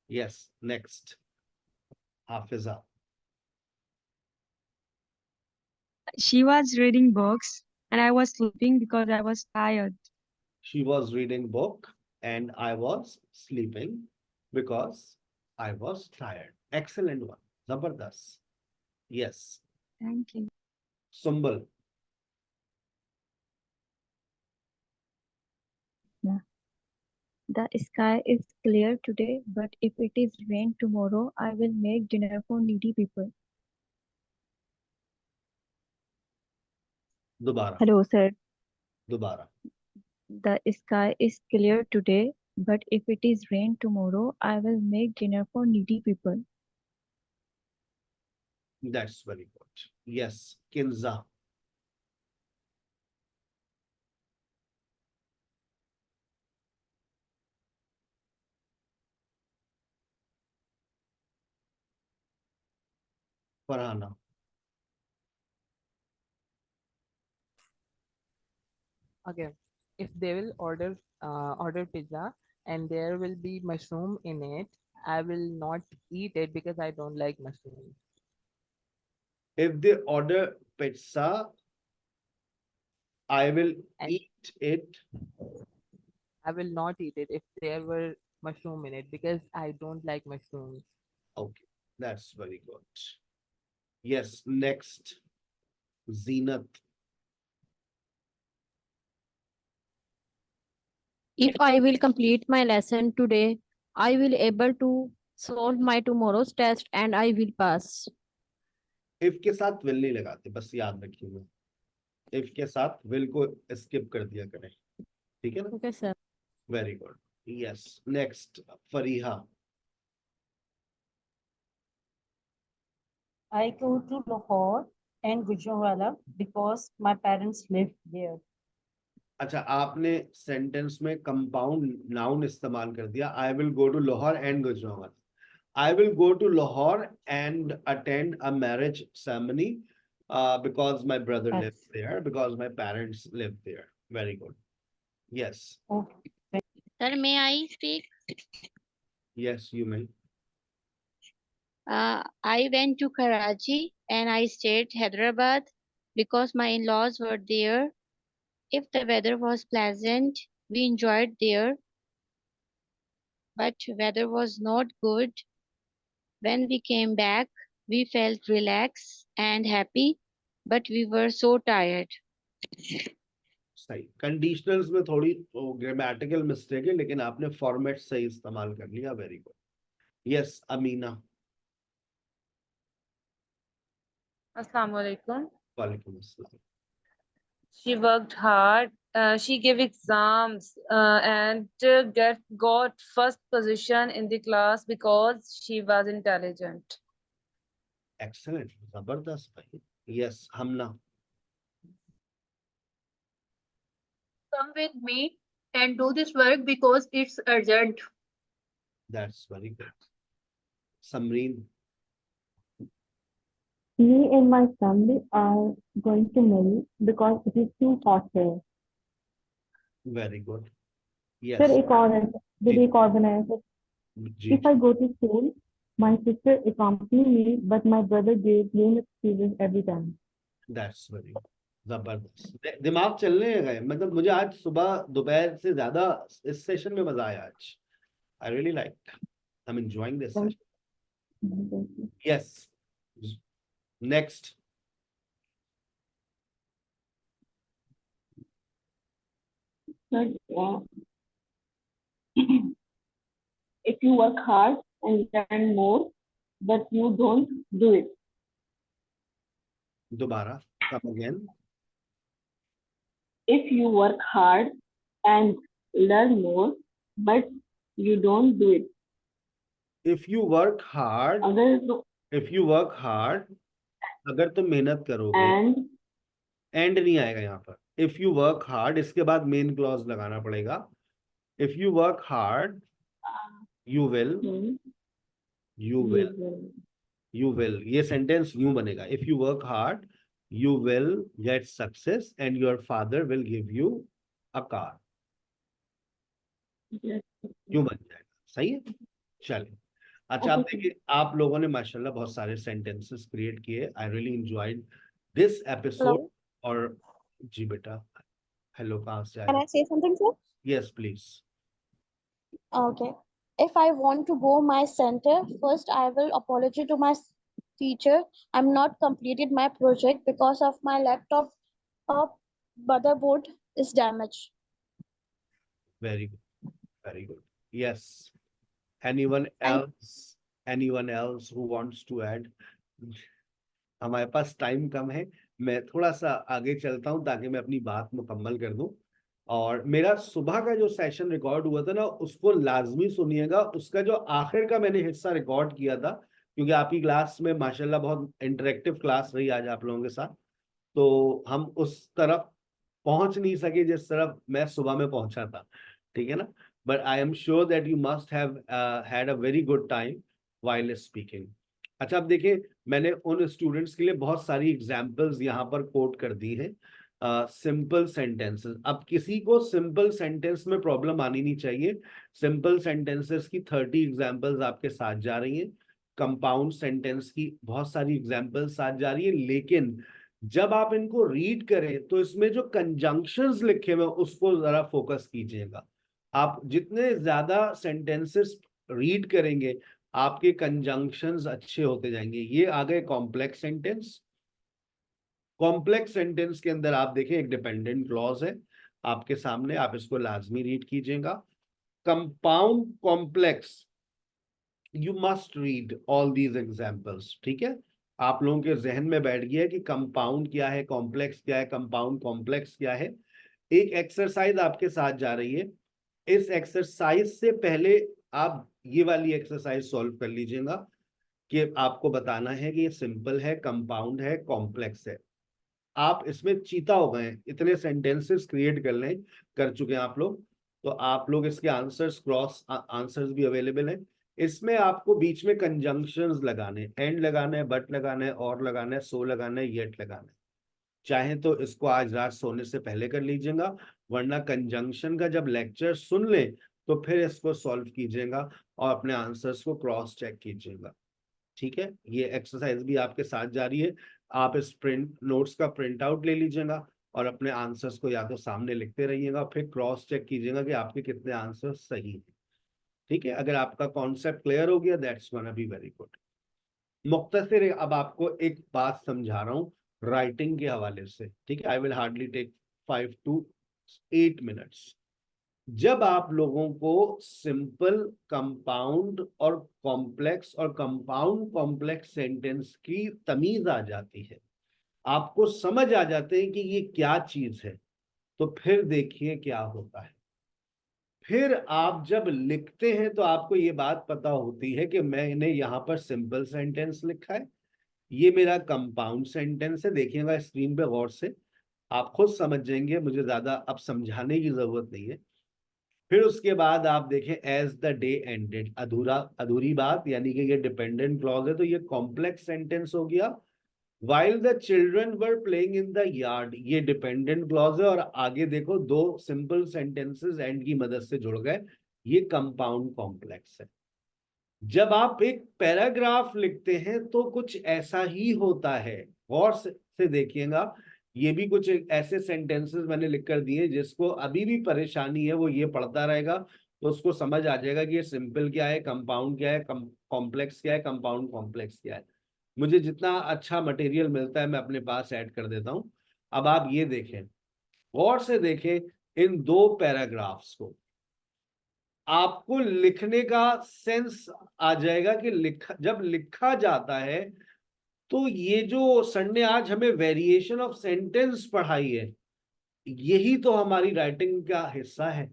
Yes. Next. Hafiza. She was reading books and I was sleeping because I was tired. She was reading book and I was sleeping because I was tired. Excellent one. Zabardast. Yes. Thank you. Sumbal. The sky is clear today, but if it is rain tomorrow, I will make dinner for needy people. दोबारा. Hello, sir. दोबारा. The sky is clear today, but if it is rain tomorrow, I will make dinner for needy people. That's very good. Yes. Kinza. Farhana. Okay. If they will order pizza and there will be mushroom in it, I will not eat it because I don't like mushroom. If they order pizza, I will eat it. I will not eat it if there were mushroom in it because I don't like mushrooms. Okay. That's very good. Yes. Next. Zenat. If I will complete my lesson today, I will able to solve my tomorrow's test and I will pass. If के साथ will नहीं लगाते, बस याद रखिएगा. If के साथ will को skip कर दिया करें. ठीक है ना? Okay, sir. Very good. Yes. Next. Fariha. I go to Lahore and Gujranwala because my parents live there. अच्छा, आपने सेंटेंस में कंपाउंड नाउन इस्तेमाल कर दिया. I will go to Lahore and Gujranwala. I will go to Lahore and attend a marriage ceremony because my brother lives there, because my parents live there. Very good. Yes. Sir, may I speak? Yes, you may. I went to Karachi and I stayed Hyderabad because my in-laws were there. If the weather was pleasant, we enjoyed there. But weather was not good. When we came back, we felt relaxed and happy, but we were so tired. सही. कंडीशनल्स में थोड़ी ग्रामेटिकल मिस्टेक है, लेकिन आपने फॉर्मेट सही इस्तेमाल कर लिया. Very good. Yes. Amina. Assalamu alaikum. वालेकुम अस्सलाम. She worked hard. She gave exams and got first position in the class because she was intelligent. Excellent. Zabardast bhai. Yes. Hamna. Come with me and do this work because it's urgent. That's very good. Samreen. Me and my family are going to marry because it is too hot here. Very good. Yes. Sir, एक और है. दीदी एक और बनाया सर. जी. If I go to school, my sister accompany me, but my brother gave game experience every time. That's very good. जबरदस्त, दिमाग चलने गए। मतलब मुझे आज सुबह दोपहर से ज्यादा इस सेशन में मजा आया आज। I really like, I am enjoying this session. Yes, next. If you work hard and learn more, but you don't do it. दोबारा, come again. If you work hard and learn more, but you don't do it. If you work hard, if you work hard, अगर तुम मेहनत करोगे, एंड नहीं आएगा यहाँ पर। If you work hard, इसके बाद मेन क्लॉज लगाना पड़ेगा। If you work hard, you will, you will, ये सेंटेंस यूं बनेगा। If you work hard, you will get success and your father will give you a car. यूं बन जाएगा, सही है। चलिए, अच्छा, आप देखिए, आप लोगों ने माशाल्लाह बहुत सारे सेंटेंसेस क्रिएट किए। I really enjoyed this episode. और जी बेटा, हेलो, कहाँ से आए? Can I say something, sir? Yes, please. Okay. If I want to go my center, first I will apologize to my teacher. I'm not completed my project because of my laptop motherboard is damaged. Very good, very good. Yes. Anyone else? Anyone else who wants to add? हमारे पास टाइम कम है, मैं थोड़ा सा आगे चलता हूं ताकि मैं अपनी बात मुकम्मल कर दूं। और मेरा सुबह का जो सेशन रिकॉर्ड हुआ था ना, उसको लाजमी सुनिएगा। उसका जो आखिर का मैंने हिस्सा रिकॉर्ड किया था, क्योंकि आपकी क्लास में माशाल्लाह बहुत इंटरेक्टिव क्लास रही आज आप लोगों के साथ, तो हम उस तरफ पहुंच नहीं सके जिस तरफ मैं सुबह में पहुंचा था, ठीक है ना। But I am sure that you must have had a very good time while speaking. अच्छा, अब देखिए, मैंने उन स्टूडेंट्स के लिए बहुत सारी एग्जाम्पल्स यहाँ पर कोट कर दी है। सिंपल सेंटेंसेस, अब किसी को सिंपल सेंटेंस में प्रॉब्लम आनी नहीं चाहिए। सिंपल सेंटेंसेस की 30 एग्जाम्पल्स आपके साथ जा रही हैं, कंपाउंड सेंटेंस की बहुत सारी एग्जाम्पल्स साथ जा रही है। लेकिन जब आप इनको रीड करें तो इसमें जो कंजंक्शंस लिखे हुए उसको जरा फोकस कीजिएगा। आप जितने ज्यादा सेंटेंसेस रीड करेंगे, आपके कंजंक्शंस अच्छे होते जाएंगे। ये आ गए कॉम्प्लेक्स सेंटेंस। कॉम्प्लेक्स सेंटेंस के अंदर आप देखें, एक डिपेंडेंट क्लॉज है आपके सामने, आप इसको लाजमी रीड कीजिएगा। Compound complex, you must read all these examples, ठीक है। आप लोगों के जहन में बैठ गया है कि कंपाउंड क्या है, कॉम्प्लेक्स क्या है, कंपाउंड कॉम्प्लेक्स क्या है। एक एक्सरसाइज आपके साथ जा रही है, इस एक्सरसाइज से पहले आप ये वाली एक्सरसाइज सॉल्व कर लीजिएगा कि आपको बताना है कि ये सिंपल है, कंपाउंड है, कॉम्प्लेक्स है। आप इसमें चीता हो गए, इतने सेंटेंसेस क्रिएट कर चुके हैं आप लोग, तो आप लोग इसके आंसर्स, क्रॉस आंसर्स भी अवेलेबल हैं। इसमें आपको बीच में कंजंक्शंस लगाने, एंड लगाना है, बट लगाना है, और लगाना है, सो लगाना है, येट लगाना है। चाहे तो इसको आज रात सोने से पहले कर लीजिएगा, वरना कंजंक्शन का जब लेक्चर सुन लें तो फिर इसको सॉल्व कीजिएगा और अपने आंसर्स को क्रॉस चेक कीजिएगा, ठीक है। ये एक्सरसाइज भी आपके साथ जारी है। आप इस प्रिंट नोट्स का प्रिंट आउट ले लीजिएगा और अपने आंसर्स को या तो सामने लिखते रहिएगा, फिर क्रॉस चेक कीजिएगा कि आपके कितने आंसर्स सही हैं, ठीक है। अगर आपका कॉन्सेप्ट क्लियर हो गया, that's gonna be very good. मुख्तसर अब आपको एक बात समझा रहा हूँ राइटिंग के हवाले से, ठीक है। I will hardly take 5 to 8 minutes. जब आप लोगों को सिंपल, कंपाउंड और कॉम्प्लेक्स और कंपाउंड कॉम्प्लेक्स सेंटेंस की तमीज आ जाती है, आपको समझ आ जाते हैं कि ये क्या चीज है, तो फिर देखिए क्या होता है। फिर आप जब लिखते हैं तो आपको ये बात पता होती है कि मैंने यहाँ पर सिंपल सेंटेंस लिखा है, ये मेरा कंपाउंड सेंटेंस है। देखिएगा स्क्रीन पे गौर से, आप खुद समझ जाएंगे, मुझे ज्यादा अब समझाने की जरूरत नहीं है। फिर उसके बाद आप देखें, एज द डे एंडेड, अधूरी बात, यानी कि ये डिपेंडेंट क्लॉज है, तो ये कॉम्प्लेक्स सेंटेंस हो गया। While the children were playing in the yard, ये डिपेंडेंट क्लॉज है। और आगे देखो, 2 सिंपल सेंटेंसेस एंड की मदद से जुड़ गए, ये कंपाउंड कॉम्प्लेक्स है। जब आप एक पैराग्राफ लिखते हैं तो कुछ ऐसा ही होता है। गौर से देखिएगा ये भी कुछ ऐसे सेंटेंसेस मैंने लिख कर दिए जिसको अभी भी परेशानी है, वो ये पढ़ता रहेगा तो उसको समझ आ जाएगा कि ये सिंपल क्या है, कंपाउंड क्या है, कॉम्प्लेक्स क्या है, कंपाउंड कॉम्प्लेक्स क्या है। मुझे जितना अच्छा मटेरियल मिलता है मैं अपने पास ऐड कर देता हूँ। अब आप ये देखें, गौर से देखें इन 2 पैराग्राफ्स को, आपको लिखने का सेंस आ जाएगा कि जब लिखा जाता है तो ये जो सर ने आज हमें वेरिएशन ऑफ सेंटेंस पढ़ाई है, यही तो हमारी राइटिंग का हिस्सा है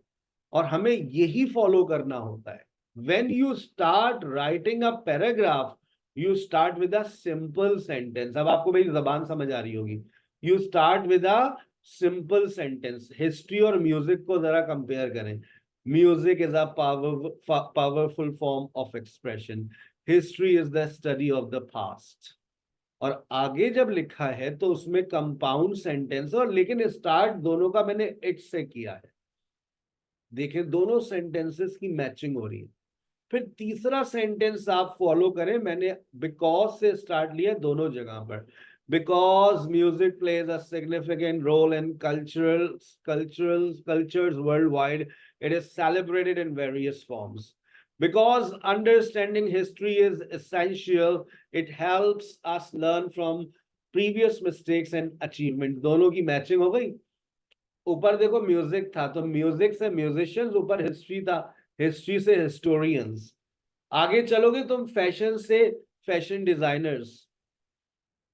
और हमें यही फॉलो करना होता है। When you start writing a paragraph, you start with a simple sentence. अब आपको मेरी जबान समझ आ रही होगी। You start with a simple sentence. History और म्यूजिक को जरा कंपेयर करें। Music is a powerful form of expression. History is the study of the past. और आगे जब लिखा है तो उसमें कंपाउंड सेंटेंस, और लेकिन स्टार्ट दोनों का मैंने इट से किया है। देखिए दोनों सेंटेंसेस की मैचिंग हो रही है। फिर तीसरा सेंटेंस आप फॉलो करें, मैंने बिकॉज से स्टार्ट लिया दोनों जगह पर। Because music plays a significant role in cultures worldwide, it is celebrated in various forms. Because understanding history is essential, it helps us learn from previous mistakes and achievement. दोनों की मैचिंग हो गई। ऊपर देखो म्यूजिक था तो म्यूजिक से म्यूजिशियंस, ऊपर हिस्ट्री था, हिस्ट्री से हिस्टोरियंस। आगे चलोगे तुम फैशन से फैशन डिजाइनर्स,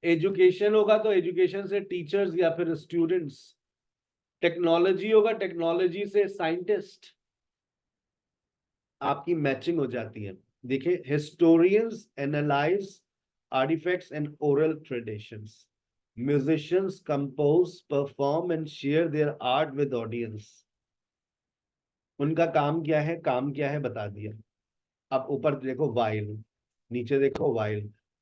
एजुकेशन होगा तो एजुकेशन से टीचर्स या फिर स्टूडेंट्स, टेक्नोलॉजी होगा टेक्नोलॉजी से साइंटिस्ट। आपकी मैचिंग हो जाती है। देखिए historians analyse artefacts and oral traditions, musicians compose, perform and share their art with audience. उनका काम क्या है, काम क्या है बता दिया। अब ऊपर देखो while, नीचे देखो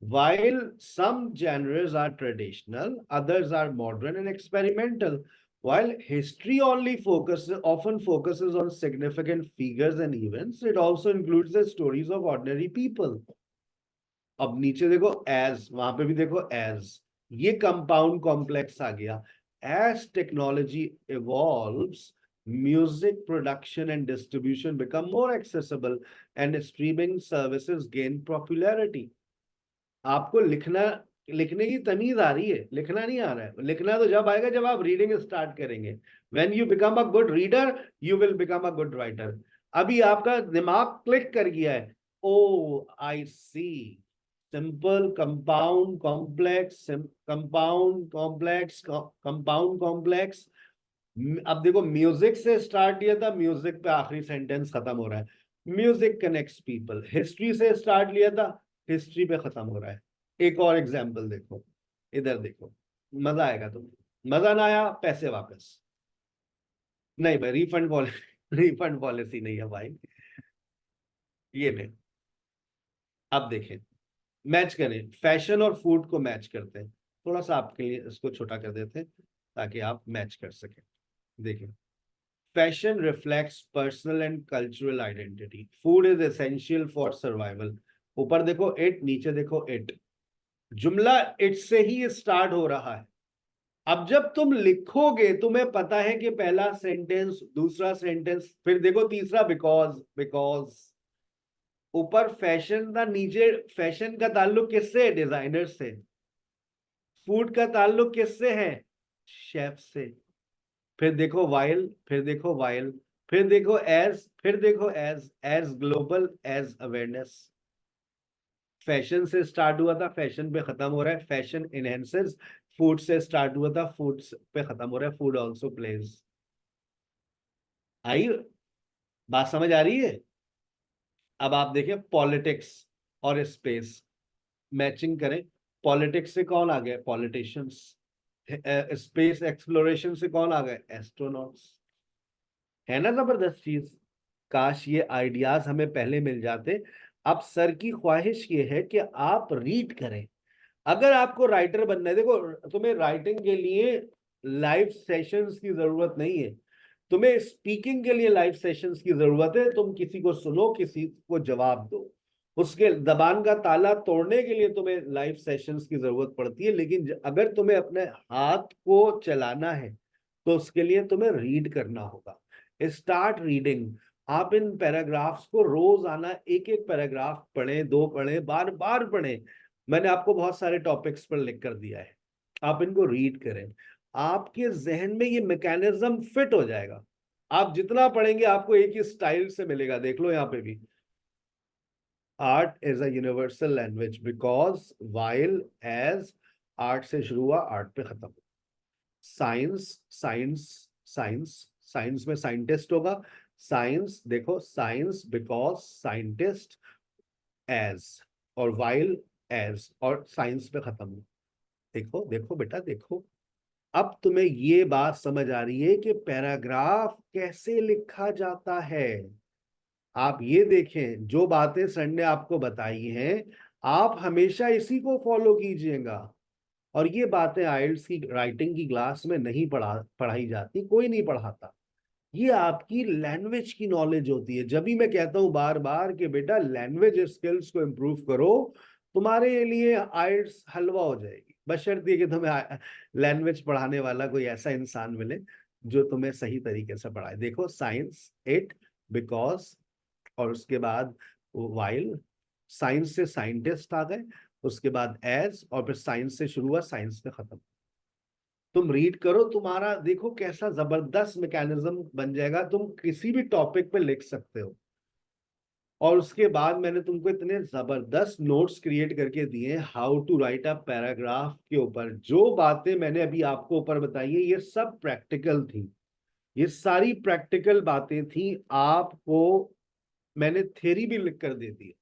while some genres are traditional, others are modern and experimental, while history often focuses on significant figures and events, it also includes the stories of ordinary people. अब नीचे देखो as, वहां पे भी देखो as, ये कंपाउंड कॉम्प्लेक्स आ गया। As technology evolves, music production and distribution become more accessible and streaming services gain popularity. आपको लिखने की तमीज आ रही है, लिखना नहीं आ रहा है। लिखना तो जब आएगा जब आप रीडिंग स्टार्ट करेंगे। When you become a good reader you will become a good writer. अभी आपका दिमाग क्लिक कर गया है, oh I see, simple, compound, complex, compound, complex, compound, complex. अब देखो म्यूजिक से स्टार्ट किया था, म्यूजिक पे आखिरी सेंटेंस खत्म हो रहा है। Music connects people. हिस्ट्री से स्टार्ट लिया था, हिस्ट्री पे खत्म हो रहा है। एक और एग्जांपल देखो, इधर देखो, मजा आएगा तुम्हें। मजा ना आया पैसे वापस। नहीं भाई, रिफंड पॉलिसी नहीं है भाई। ये नहीं। अब देखें, मैच करें, फैशन और फूड को मैच करते हैं। थोड़ा सा आपके लिए इसको छोटा कर देते हैं ताकि आप मैच कर सकें। देखिए, fashion reflects personal and cultural identity, food is essential for survival. ऊपर देखो इट, नीचे देखो इट, जुमला इट से ही स्टार्ट हो रहा है। अब जब तुम लिखोगे तुम्हें पता है कि पहला सेंटेंस, दूसरा सेंटेंस, फिर देखो तीसरा बिकॉज। ऊपर फैशन था, नीचे फैशन का ताल्लुक किससे है, डिजाइनर से। फूड का ताल्लुक किससे है, शेफ से। फिर देखो वाइल, फिर देखो वाइल, फिर देखो एज, फिर देखो as global, as awareness. Fashion से स्टार्ट हुआ था, फैशन पे खत्म हो रहा है, फैशन इनहेंसेस। फूड से स्टार्ट हुआ था, फूड पे खत्म हो रहा है, फूड ऑल्सो प्लेज। आई बात समझ आ रही है? अब आप देखिए पॉलिटिक्स और स्पेस मैचिंग करें। पॉलिटिक्स से कौन आ गए, पॉलिटिशियंस। स्पेस एक्सप्लोरेशन से कौन आ गए, एस्ट्रोनॉट्स। है ना जबरदस्त चीज? काश ये आइडियाज हमें पहले मिल जाते। अब सर की ख्वाहिश ये है कि आप रीड करें। अगर आपको राइटर बनना है, देखो तुम्हें राइटिंग के लिए लाइव सेशंस की जरूरत नहीं है, तुम्हें स्पीकिंग के लिए लाइव सेशंस की जरूरत है। तुम किसी को सुनो, किसी को जवाब दो। उसके जबान का ताला तोड़ने के लिए तुम्हें लाइव सेशंस की जरूरत पड़ती है, लेकिन अगर तुम्हें अपने हाथ को चलाना है तो उसके लिए तुम्हें रीड करना होगा। Start reading. आप इन पैराग्राफ्स को रोज आना, एक एक पैराग्राफ पढ़ें, 2 पढ़ें, बार बार पढ़ें। मैंने आपको बहुत सारे टॉपिक्स पर लिख कर दिया है, आप इनको रीड करें। आपके जहन में ये मैकेनिज्म फिट हो जाएगा। आप जितना पढ़ेंगे आपको एक ही स्टाइल से मिलेगा। देख लो यहाँ पे भी, art is a universal language because while as art से शुरू हुआ आर्ट पे खत्म। साइंस साइंस साइंस, साइंस में साइंटिस्ट होगा। साइंस देखो, साइंस बिकॉज साइंटिस्ट एज, और वाइल एज, और साइंस पे खत्म। देखो देखो बेटा देखो, अब तुम्हें ये बात समझ आ रही है कि पैराग्राफ कैसे लिखा जाता है। आप ये देखें, जो बातें सर ने आपको बताई हैं आप हमेशा इसी को फॉलो कीजिएगा। और ये बातें आइल्स की राइटिंग की क्लास में नहीं पढ़ाई जाती, कोई नहीं पढ़ाता। ये आपकी लैंग्वेज की नॉलेज होती है। जब भी मैं कहता हूं बार बार कि बेटा लैंग्वेज स्किल्स को इम्प्रूव करो, तुम्हारे लिए आइल्स हलवा हो जाएगी, बशर्ते कि तुम्हें लैंग्वेज पढ़ाने वाला कोई ऐसा इंसान मिले जो तुम्हें सही तरीके से पढ़ाए। देखो, साइंस, इट, बिकॉज, और उसके बाद वाइल, साइंस से साइंटिस्ट आ गए, उसके बाद एज, और फिर साइंस से शुरू हुआ, साइंस पे खत्म। तुम रीड करो, तुम्हारा देखो कैसा जबरदस्त मैकेनिज्म बन जाएगा। तुम किसी भी टॉपिक पे लिख सकते हो। और उसके बाद मैंने तुमको इतने जबरदस्त नोट्स क्रिएट करके दिए how to write a paragraph के ऊपर। जो बातें मैंने अभी आपको ऊपर बताई है ये सब प्रैक्टिकल थी, ये सारी प्रैक्टिकल बातें थी। आपको मैंने थ्योरी भी लिख कर दे दी,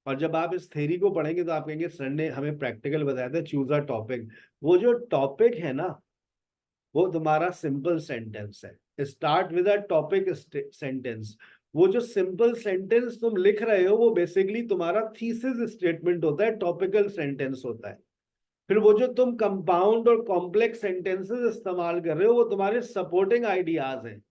और जब आप इस थ्योरी को पढ़ेंगे तो आप कहेंगे सर ने हमें प्रैक्टिकल बताया था, चूज अ टॉपिक। वो जो टॉपिक है ना, वो तुम्हारा सिंपल सेंटेंस है। Start with a topic sentence. वो जो सिंपल सेंटेंस तुम लिख रहे हो वो बेसिकली तुम्हारा थीसिस स्टेटमेंट होता है, टॉपिकल सेंटेंस होता है। फिर वो जो तुम कंपाउंड और कॉम्प्लेक्स सेंटेंसेस इस्तेमाल कर रहे हो वो तुम्हारे सपोर्टिंग आइडियाज हैं।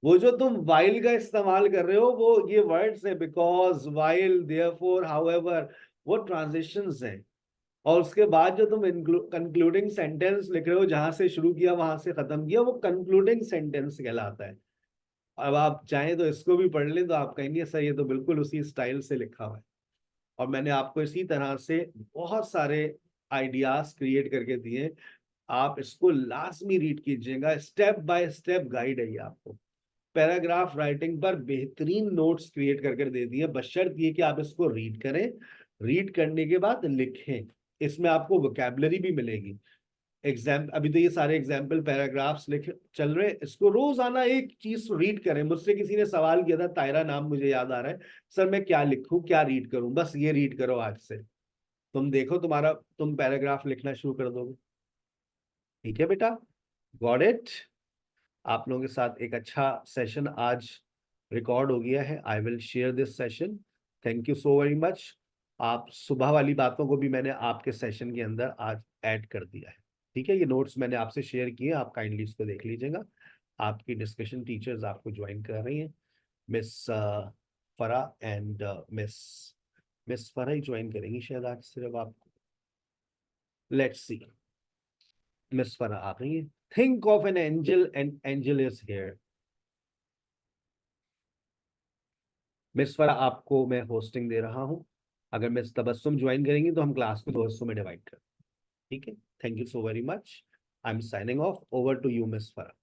वो जो तुम वाइल का इस्तेमाल कर रहे हो वो ये वर्ड्स है, बिकॉज, वाइल, देयरफॉर, हाउएवर, वो ट्रांजिशंस हैं। और उसके बाद जो तुम कंक्लूडिंग सेंटेंस लिख रहे हो, जहां से शुरू किया वहां से खत्म किया, वो कंक्लूडिंग सेंटेंस कहलाता है। अब आप चाहें तो इसको भी पढ़ लें तो आप कहेंगे सर ये तो बिल्कुल उसी स्टाइल से लिखा हुआ है। और मैंने आपको इसी तरह से बहुत सारे आइडियाज क्रिएट करके दिए। आप इसको लाजमी रीड कीजिएगा, स्टेप बाय स्टेप गाइड है ये आपको। पैराग्राफ राइटिंग पर बेहतरीन नोट्स क्रिएट करके दे दिए, बशर्ते ये कि आप इसको रीड करें। रीड करने के बाद लिखें। इसमें आपको वोकैबुलरी भी मिलेगी। अभी तो ये सारे एग्जाम्पल पैराग्राफ्स लिख चल रहे हैं, इसको रोजाना एक चीज रीड करें। मुझसे किसी ने सवाल किया था, तायरा नाम मुझे याद आ रहा है, सर मैं क्या लिखूं, क्या रीड करूं? बस ये रीड करो आज से, तुम देखो तुम पैराग्राफ लिखना शुरू कर दोगे। ठीक है बेटा, गॉट इट? आप लोगों के साथ एक अच्छा सेशन आज रिकॉर्ड हो गया है। I will share this session. Thank you so very much. आप सुबह वाली बातों को भी मैंने आपके सेशन के अंदर आज ऐड कर दिया है। ठीक है, ये नोट्स मैंने आपसे शेयर किए, आप काइंडली इसको देख लीजिएगा। आपकी डिस्कशन टीचर्स आपको ज्वाइन कर रही हैं, मिस फरा एंड मिस फरा ही ज्वाइन करेंगी शायद आज सिर्फ आपको। लेट्स सी, मिस फरा आ रही है। Think of an angel and angel is here. Miss फरा आपको मैं होस्टिंग दे रहा हूं। अगर मिस तबस्सुम ज्वाइन करेंगी तो हम क्लास को 2 हिस्सों में डिवाइड करें। ठीक है, thank you so very much. I am signing off. Over to you miss फरा।